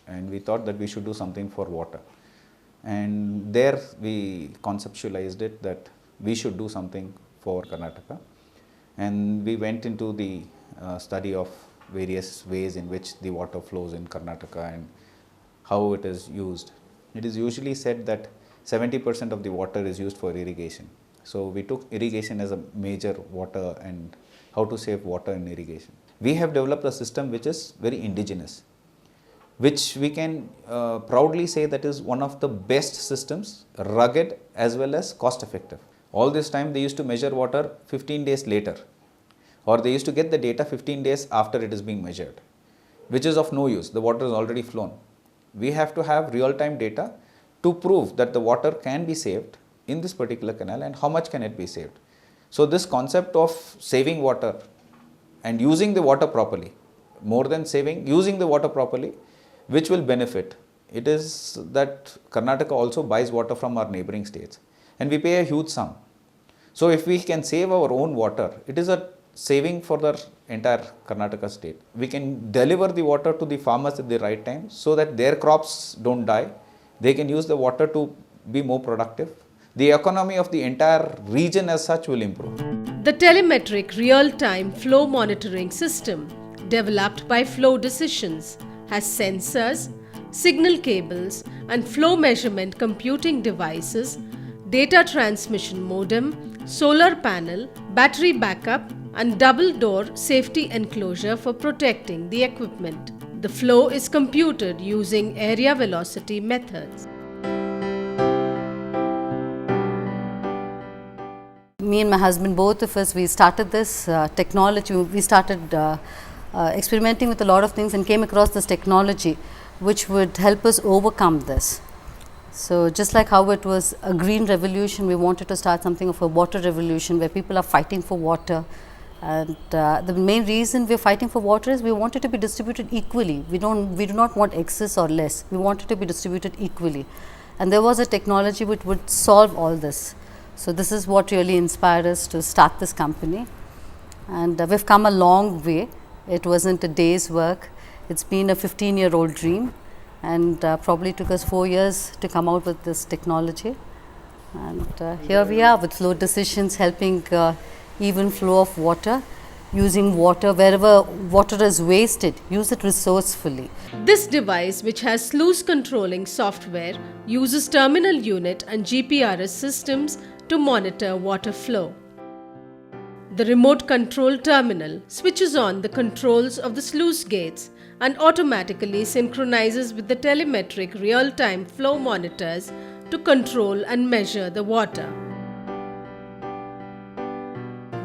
and we thought that we should do something for water. And there we conceptualized it that we should do something for Karnataka. And we went into the study of various ways in which the water flows in Karnataka and how it is used. It is usually said that 70% of the water is used for irrigation. So we took irrigation as a major water and how to save water in irrigation. We have developed a system which is very indigenous, which we can proudly say that is one of the best systems, rugged as well as cost effective. All this time they used to measure water 15 days later, or they used to get the data 15 days after it is being measured, which is of no use. The water is already flown. We have to have real-time data to prove that the water can be saved in this particular canal and how much can it be saved. So this concept of saving water and using the water properly, more than saving, using the water properly, which will benefit. It is that Karnataka also buys water from our neighboring states and we pay a huge sum. So if we can save our own water, it is a saving for the entire Karnataka state. We can deliver the water to the farmers at the right time so that their crops don't die. They can use the water to be more productive. The economy of the entire region as such will improve. The telemetric real-time flow monitoring system developed by Flow Decisions has sensors, signal cables and flow measurement computing devices, data transmission modem, solar panel, battery backup and double door safety enclosure for protecting the equipment. The flow is computed using area velocity methods. Me and my husband, both of us, we started this technology. We started experimenting with a lot of things and came across this technology which would help us overcome this. So just like how it was a green revolution, we wanted to start something of a water revolution where people are fighting for water. And the main reason we are fighting for water is we want it to be distributed equally. We do not want excess or less. We want it to be distributed equally. And there was a technology which would solve all this. So this is what really inspired us to start this company. And we've come a long way. It wasn't a day's work. It's been a 15-year-old dream. And probably took us 4 years to come out with this technology. And here we are with Flow Decisions, helping even flow of water, using water wherever water is wasted, use it resourcefully. This device, which has sluice controlling software, uses terminal unit and GPRS systems to monitor water flow. The remote control terminal switches on the controls of the sluice gates and automatically synchronizes with the telemetric real-time flow monitors to control and measure the water.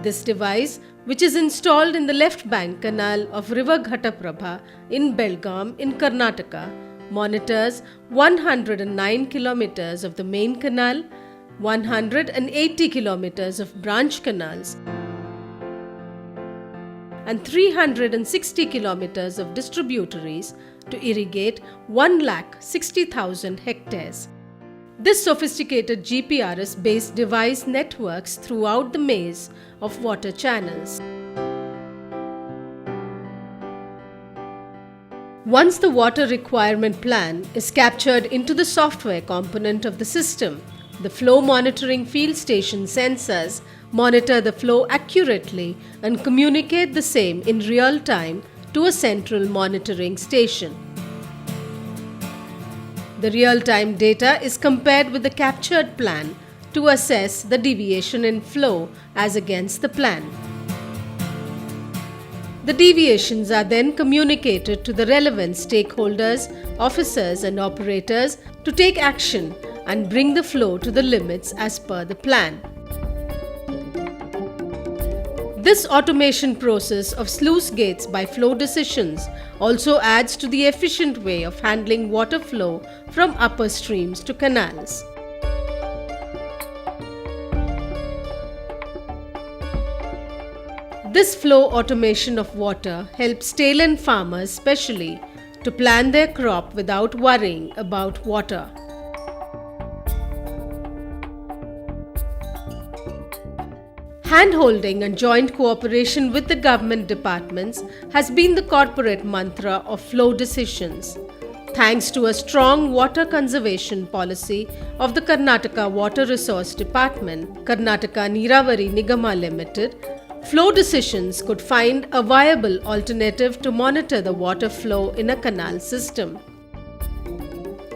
This device, which is installed in the left bank canal of River Ghataprabha in Belgaum in Karnataka, monitors 109 kilometers of the main canal, 180 kilometers of branch canals, and 360 kilometers of distributaries to irrigate 160,000 hectares. This sophisticated GPRS-based device networks throughout the maze of water channels. Once the water requirement plan is captured into the software component of the system, the flow monitoring field station sensors monitor the flow accurately and communicate the same in real time to a central monitoring station. The real-time data is compared with the captured plan to assess the deviation in flow as against the plan. The deviations are then communicated to the relevant stakeholders, officers and operators to take action and bring the flow to the limits as per the plan. This automation process of sluice gates by Flow Decisions also adds to the efficient way of handling water flow from upper streams to canals. This flow automation of water helps tail-end farmers especially to plan their crop without worrying about water. Hand-holding and joint cooperation with the government departments has been the corporate mantra of Flow Decisions. Thanks to a strong water conservation policy of the Karnataka Water Resource Department, Karnataka Neeravari Nigama Limited, flow decisions could find a viable alternative to monitor the water flow in a canal system.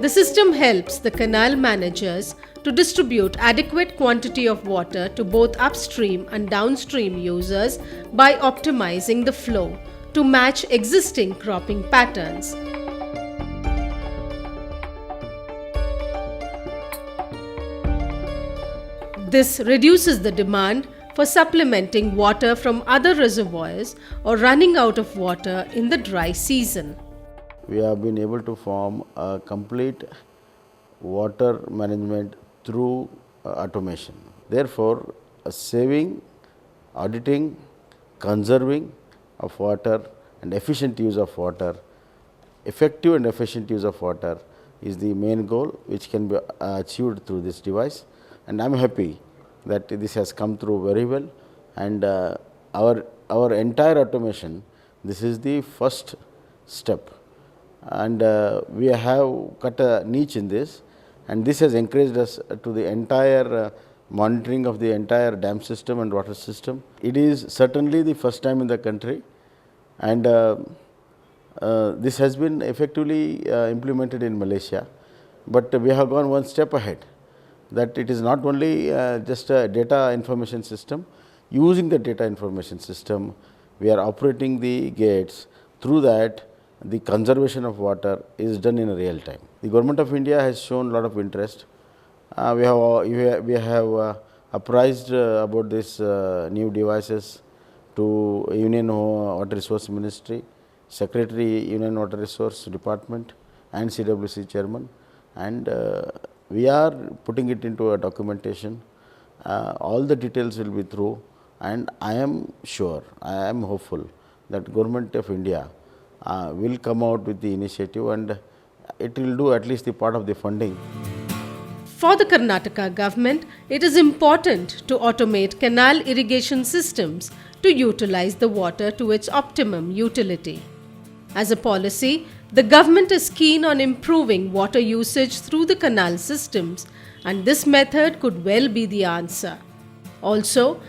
The system helps the canal managers to distribute adequate quantity of water to both upstream and downstream users by optimizing the flow to match existing cropping patterns. This reduces the demand for supplementing water from other reservoirs or running out of water in the dry season. We have been able to form a complete water management through automation. Therefore, saving, auditing, conserving of water and efficient use of water, effective and efficient use of water is the main goal which can be achieved through this device, and I am happy that this has come through very well, and our entire automation, this is the first step, and we have cut a niche in this, and this has encouraged us to the entire monitoring of the entire dam system and water system. It is certainly the first time in the country, and this has been effectively implemented in Malaysia, but we have gone one step ahead, that it is not only just a data information system. Using the data information system, we are operating the gates. Through that, the conservation of water is done in a real time. The Government of India has shown a lot of interest. We have apprised about these new devices to Union Water Resource Ministry, Secretary Union Water Resource Department and CWC Chairman, and we are putting it into a documentation. All the details will be through, and I am sure, I am hopeful that Government of India will come out with the initiative, and it will do at least the part of the funding. For the Karnataka government, it is important to automate canal irrigation systems to utilize the water to its optimum utility. As a policy, the government is keen on improving water usage through the canal systems, and this method could well be the answer. Also,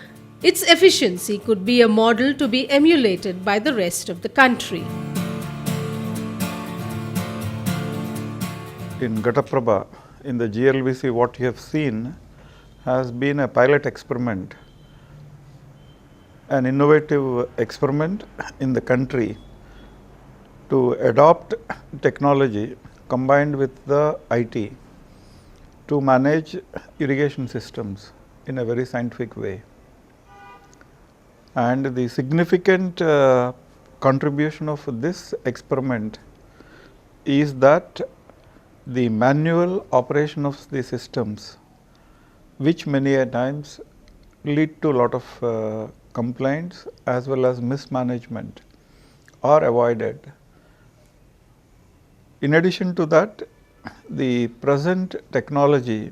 its efficiency could be a model to be emulated by the rest of the country. In Ghataprabha, in the GLVC, what you have seen has been a pilot experiment, an innovative experiment in the country to adopt technology combined with the IT to manage irrigation systems in a very scientific way. And the significant contribution of this experiment is that the manual operation of the systems, which many a times lead to a lot of complaints as well as mismanagement, are avoided. In addition to that, the present technology,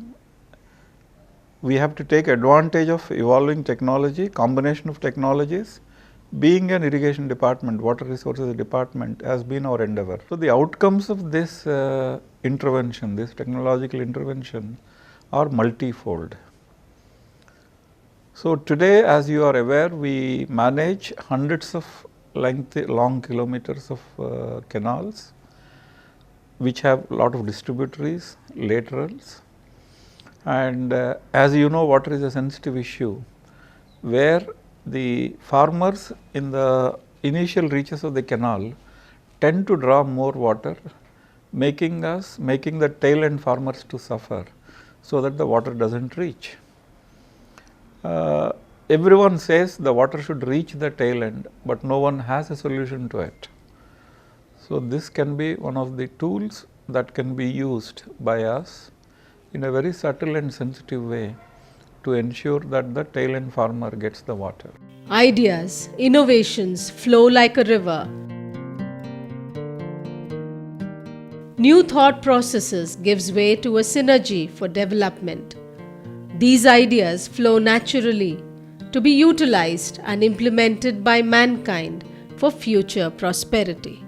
we have to take advantage of evolving technology, combination of technologies. Being an irrigation department, water resources department has been our endeavor. So, the outcomes of this intervention, this technological intervention, are multifold. So, today, as you are aware, we manage hundreds of long kilometers of canals, which have a lot of distributaries, laterals, and as you know, water is a sensitive issue, where the farmers in the initial reaches of the canal tend to draw more water, making the tail end farmers to suffer, so that the water does not reach. Everyone says the water should reach the tail end, but no one has a solution to it. So, this can be one of the tools that can be used by us in a very subtle and sensitive way to ensure that the tail end farmer gets the water. Ideas, innovations flow like a river. New thought processes gives way to a synergy for development. These ideas flow naturally to be utilized and implemented by mankind for future prosperity.